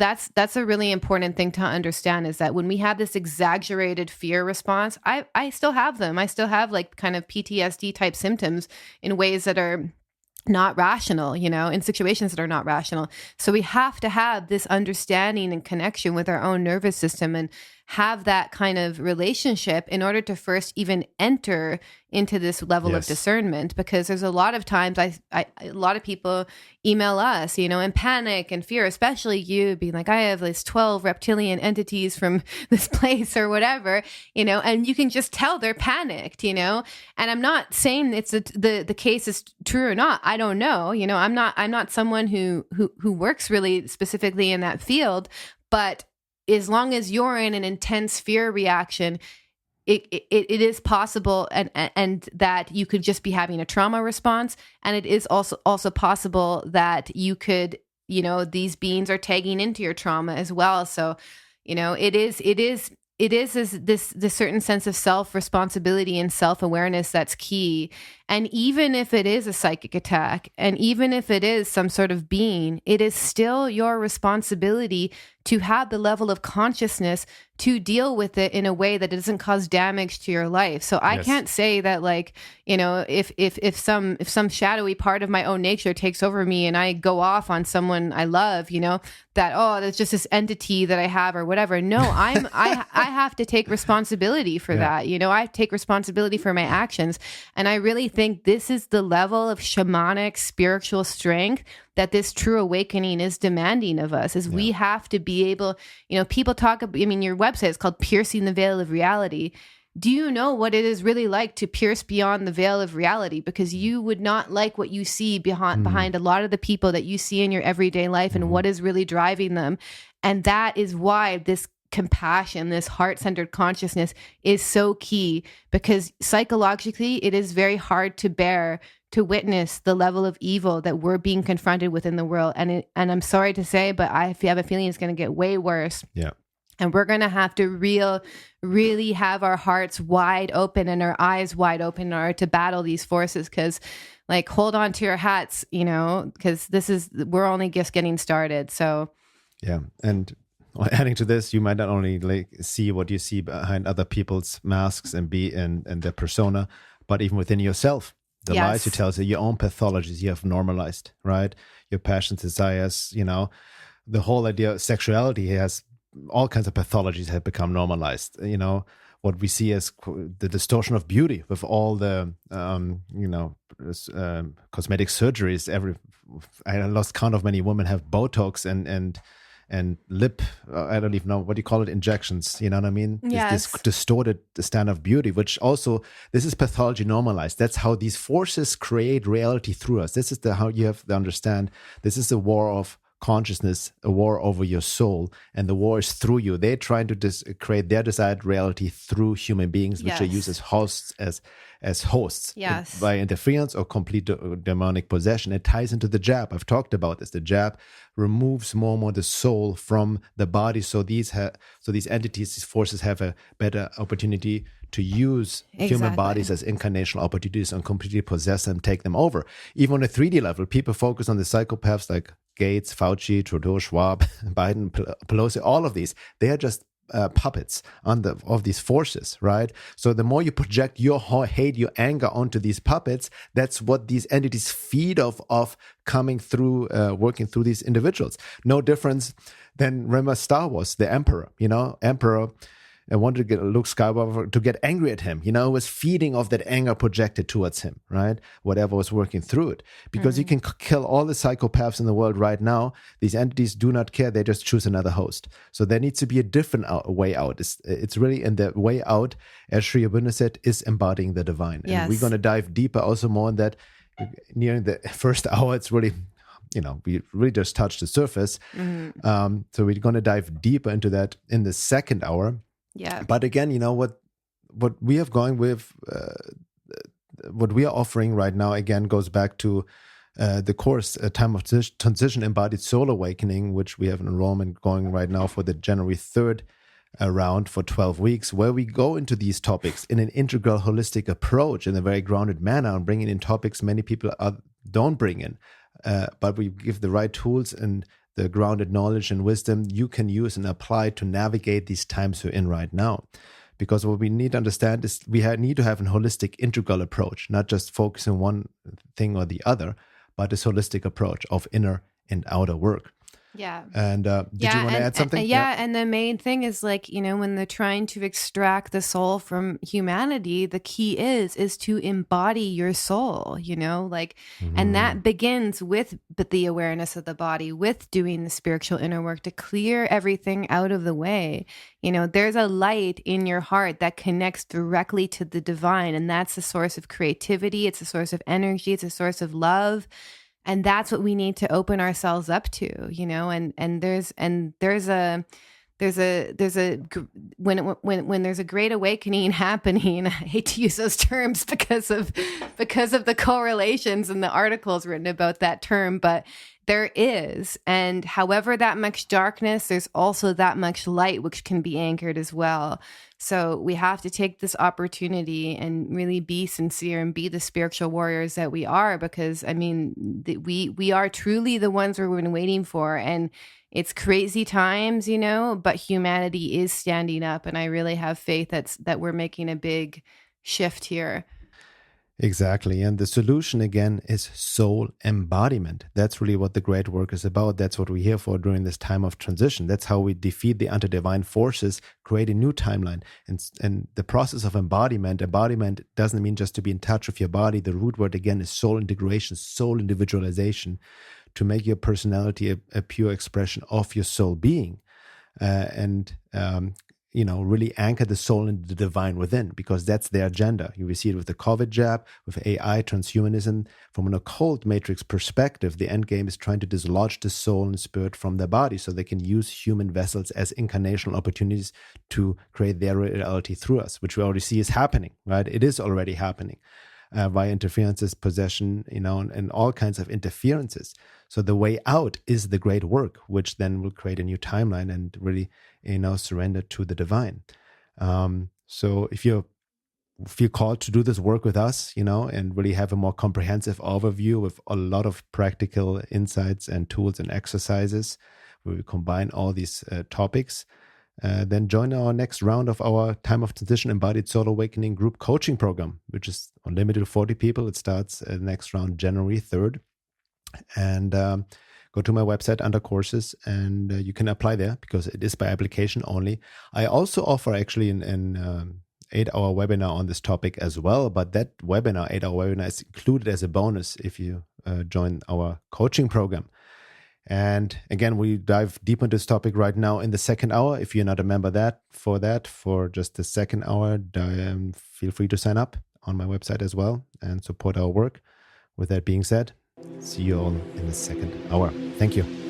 a really important thing to understand, is that when we have this exaggerated fear response, I still have them. I still have like kind of PTSD type symptoms in ways that are not rational, in situations that are not rational. So we have to have this understanding and connection with our own nervous system, and have that kind of relationship in order to first even enter into this level of discernment, because there's a lot of times a lot of people email us, in panic and fear, especially you being like, I have this 12 reptilian entities from this place or whatever, and you can just tell they're panicked, and I'm not saying it's the case is true or not. I don't know. I'm not someone who works really specifically in that field, but as long as you're in an intense fear reaction, it is possible and that you could just be having a trauma response. And it is also possible that you could, these beings are tagging into your trauma as well. So, it is this certain sense of self-responsibility and self-awareness that's key. And even if it is a psychic attack, and even if it is some sort of being, it is still your responsibility to have the level of consciousness to deal with it in a way that doesn't cause damage to your life. So I can't say that, like, if some shadowy part of my own nature takes over me and I go off on someone I love, that, oh, that's just this entity that I have or whatever. No, I have to take responsibility for that. I take responsibility for my actions. And I really think this is the level of shamanic spiritual strength that this true awakening is demanding of us, is we have to be able, people talk about, your website is called Piercing the Veil of Reality. Do you know what it is really like to pierce beyond the veil of reality? Because you would not like what you see behind a lot of the people that you see in your everyday life and what is really driving them. And that is why this compassion, this heart-centered consciousness is so key, because psychologically it is very hard to bear to witness the level of evil that we're being confronted with in the world. And I'm sorry to say, but I have a feeling it's going to get way worse. Yeah. And we're going to have to really have our hearts wide open and our eyes wide open in order to battle these forces. Because, like, hold on to your hats, because we're only just getting started. So, yeah. And adding to this, you might not only see what you see behind other people's masks and their persona, but even within yourself. The lies you tell, so your own pathologies you have normalized, right? Your passions, desires, the whole idea of sexuality has all kinds of pathologies have become normalized. What we see as the distortion of beauty with all the, cosmetic surgeries. I lost count of many women have Botox and lip, I don't even know, what do you call it, injections, you know what I mean? Yes. This distorted standard of beauty, which also, this is pathology normalized. That's how these forces create reality through us. This is how you have to understand, this is a war of consciousness, a war over your soul, and the war is through you. They're trying to create their desired reality through human beings, which are used as hosts, as hosts by interference or complete demonic possession. It ties into the jab. I've talked about this. The jab removes more and more the soul from the body, so these entities, these forces have a better opportunity to use human bodies as incarnational opportunities and completely possess them, take them over. Even on a 3D level, people focus on the psychopaths like Gates, Fauci, Trudeau, Schwab, Biden, Pelosi, all of these. They are just puppets of these forces, right? So the more you project your hate, your anger onto these puppets, that's what these entities feed of coming through, working through these individuals. No difference than, remember Star Wars, the Emperor, Emperor wanted to get Luke Skywalker to get angry at him, was feeding off that anger projected towards him, right? Whatever was working through it. Because you can kill all the psychopaths in the world right now. These entities do not care. They just choose another host. So there needs to be a different way out. It's really, in the way out, as Sri Aurobindo said, is embodying the divine. And we're going to dive deeper also more on that. Nearing the first hour, it's really, we really just touched the surface. So we're going to dive deeper into that in the second hour. Yeah. But again, what we have going with, what we are offering right now, again, goes back to the course, A Time of Transition, Embodied Soul Awakening, which we have an enrollment going right now for the January 3rd round for 12 weeks, where we go into these topics in an integral, holistic approach in a very grounded manner, and bringing in topics many people don't bring in. But we give the right tools and the grounded knowledge and wisdom you can use and apply to navigate these times we're in right now. Because what we need to understand is we need to have a holistic, integral approach, not just focus on one thing or the other, but this holistic approach of inner and outer work. Yeah. And did you want to add something? Yeah. And the main thing is like, when they're trying to extract the soul from humanity, the key is to embody your soul, like, and that begins with the awareness of the body, with doing the spiritual inner work to clear everything out of the way. There's a light in your heart that connects directly to the divine. And that's the source of creativity. It's a source of energy. It's a source of love. And that's what we need to open ourselves up to, and there's a when there's a great awakening happening. I hate to use those terms because of the correlations and the articles written about that term, but there is. And however that much darkness, there's also that much light, which can be anchored as well. So we have to take this opportunity and really be sincere and be the spiritual warriors that we are, because we are truly the ones we've been waiting for. And it's crazy times, but humanity is standing up. And I really have faith that we're making a big shift here. Exactly. And the solution, again, is soul embodiment. That's really what the great work is about. That's what we're here for during this time of transition. That's how we defeat the anti-divine forces, create a new timeline. And the process of embodiment doesn't mean just to be in touch with your body. The root word, again, is soul integration, soul individualization, to make your personality a pure expression of your soul being. Really anchor the soul in the divine within, because that's their agenda. You will see it with the COVID jab, with AI, transhumanism. From an occult matrix perspective, the end game is trying to dislodge the soul and spirit from their body so they can use human vessels as incarnational opportunities to create their reality through us, which we already see is happening, right? It is already happening via interferences, possession, and all kinds of interferences. So the way out is the great work, which then will create a new timeline and really, surrender to the divine. So if you feel called to do this work with us, and really have a more comprehensive overview with a lot of practical insights and tools and exercises where we combine all these topics, then join our next round of our Time of Transition Embodied Soul Awakening group coaching program, which is unlimited to 40 people. It starts next round, January 3rd. And go to my website under courses, and you can apply there because it is by application only. I also offer actually an 8-hour webinar on this topic as well, but that 8-hour webinar is included as a bonus if you join our coaching program. And again, we dive deep into this topic right now in the second hour. If you're not a member for just the second hour, feel free to sign up on my website as well and support our work. With that being said, see you all in the second hour. Thank you.